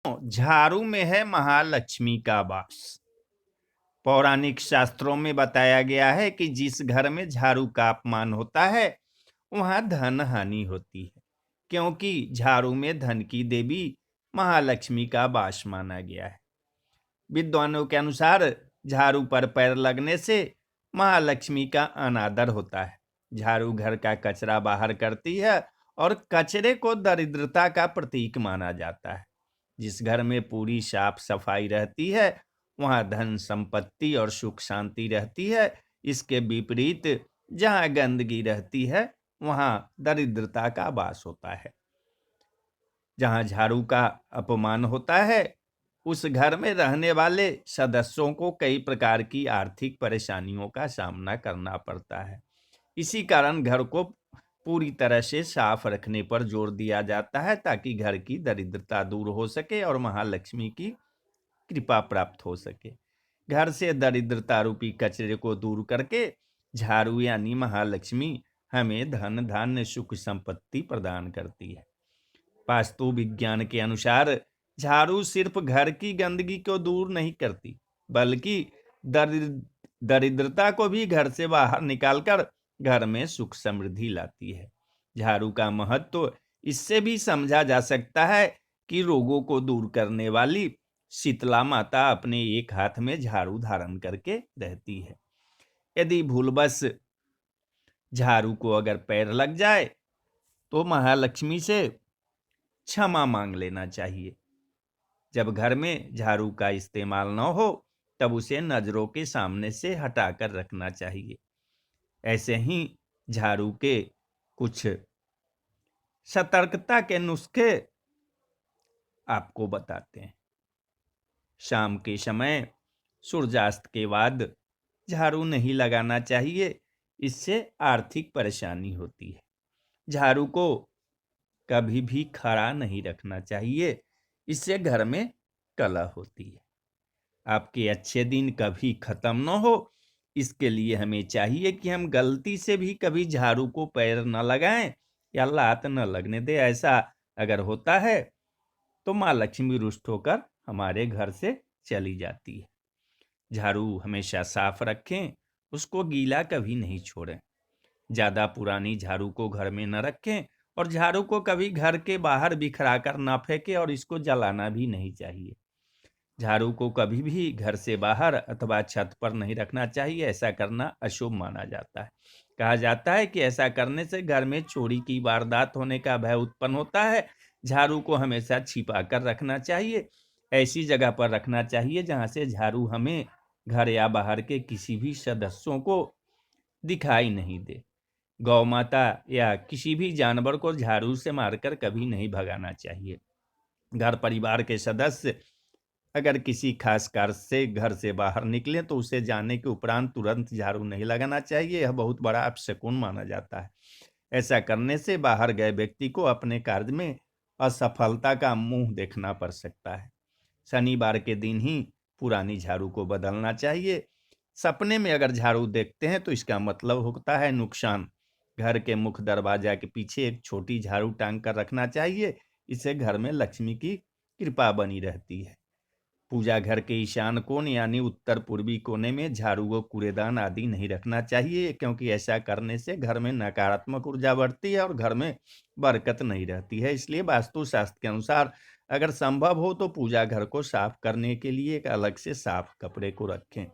झाड़ू में है महालक्ष्मी का वास। पौराणिक शास्त्रों में बताया गया है कि जिस घर में झाड़ू का अपमान होता है वहां धन हानि होती है, क्योंकि झाड़ू में धन की देवी महालक्ष्मी का वास माना गया है। विद्वानों के अनुसार झाड़ू पर पैर लगने से महालक्ष्मी का अनादर होता है। झाड़ू घर का कचरा बाहर करती है और कचरे को दरिद्रता का प्रतीक माना जाता है। जिस घर में पूरी साफ सफाई रहती है वहां धन संपत्ति और सुख शांति रहती है। इसके विपरीत जहां गंदगी रहती है वहां दरिद्रता का वास होता है। जहां झाड़ू का अपमान होता है उस घर में रहने वाले सदस्यों को कई प्रकार की आर्थिक परेशानियों का सामना करना पड़ता है। इसी कारण घर को पूरी तरह से साफ रखने पर जोर दिया जाता है ताकि घर की दरिद्रता दूर हो सके और महालक्ष्मी की कृपा प्राप्त हो सके। घर से दरिद्रता रूपी कचरे को दूर करके झाड़ू यानी महालक्ष्मी हमें धन धान्य सुख संपत्ति प्रदान करती है। वास्तु विज्ञान के अनुसार झाड़ू सिर्फ घर की गंदगी को दूर नहीं करती बल्कि दरिद्रता को भी घर से बाहर निकालकर घर में सुख समृद्धि लाती है। झाड़ू का महत्व इससे भी समझा जा सकता है कि रोगों को दूर करने वाली शीतला माता अपने एक हाथ में झाड़ू धारण करके रहती है। यदि भूलवश झाड़ू को अगर पैर लग जाए तो महालक्ष्मी से क्षमा मांग लेना चाहिए। जब घर में झाड़ू का इस्तेमाल न हो तब उसे नजरों के सामने से हटाकर रखना चाहिए। ऐसे ही झाड़ू के कुछ सतर्कता के नुस्खे आपको बताते हैं। शाम के समय सूर्यास्त के बाद झाड़ू नहीं लगाना चाहिए, इससे आर्थिक परेशानी होती है। झाड़ू को कभी भी खड़ा नहीं रखना चाहिए, इससे घर में कलह होती है। आपके अच्छे दिन कभी खत्म न हो इसके लिए हमें चाहिए कि हम गलती से भी कभी झाड़ू को पैर न लगाएं या लात न लगने दें। ऐसा अगर होता है तो माँ लक्ष्मी रुष्ट होकर हमारे घर से चली जाती है। झाड़ू हमेशा साफ रखें, उसको गीला कभी नहीं छोड़ें। ज्यादा पुरानी झाड़ू को घर में न रखें और झाड़ू को कभी घर के बाहर बिखरा कर न फेंकें और इसको जलाना भी नहीं चाहिए। झाड़ू को कभी भी घर से बाहर अथवा छत पर नहीं रखना चाहिए, ऐसा करना अशुभ माना जाता है। कहा जाता है कि ऐसा करने से घर में चोरी की वारदात होने का भय उत्पन्न होता है। झाड़ू को हमेशा छिपा कर रखना चाहिए, ऐसी जगह पर रखना चाहिए जहां से झाड़ू हमें घर या बाहर के किसी भी सदस्यों को दिखाई नहीं दे। गौ माता या किसी भी जानवर को झाड़ू से मारकर कभी नहीं भगाना चाहिए। घर परिवार के सदस्य अगर किसी खास कार्य से घर से बाहर निकले तो उसे जाने के उपरांत तुरंत झाड़ू नहीं लगाना चाहिए, यह बहुत बड़ा अपशकुन माना जाता है। ऐसा करने से बाहर गए व्यक्ति को अपने कार्य में असफलता का मुंह देखना पड़ सकता है। शनिवार के दिन ही पुरानी झाड़ू को बदलना चाहिए। सपने में अगर झाड़ू देखते हैं तो इसका मतलब होता है नुकसान। घर के मुख्य दरवाजा के पीछे एक छोटी झाड़ू टांग कर रखना चाहिए, इससे घर में लक्ष्मी की कृपा बनी रहती है। पूजा घर के ईशान कोण यानी उत्तर पूर्वी कोने में झाड़ू व कूड़ेदान आदि नहीं रखना चाहिए, क्योंकि ऐसा करने से घर में नकारात्मक ऊर्जा बढ़ती है और घर में बरकत नहीं रहती है। इसलिए वास्तु शास्त्र के अनुसार अगर संभव हो तो पूजा घर को साफ करने के लिए एक अलग से साफ कपड़े को रखें।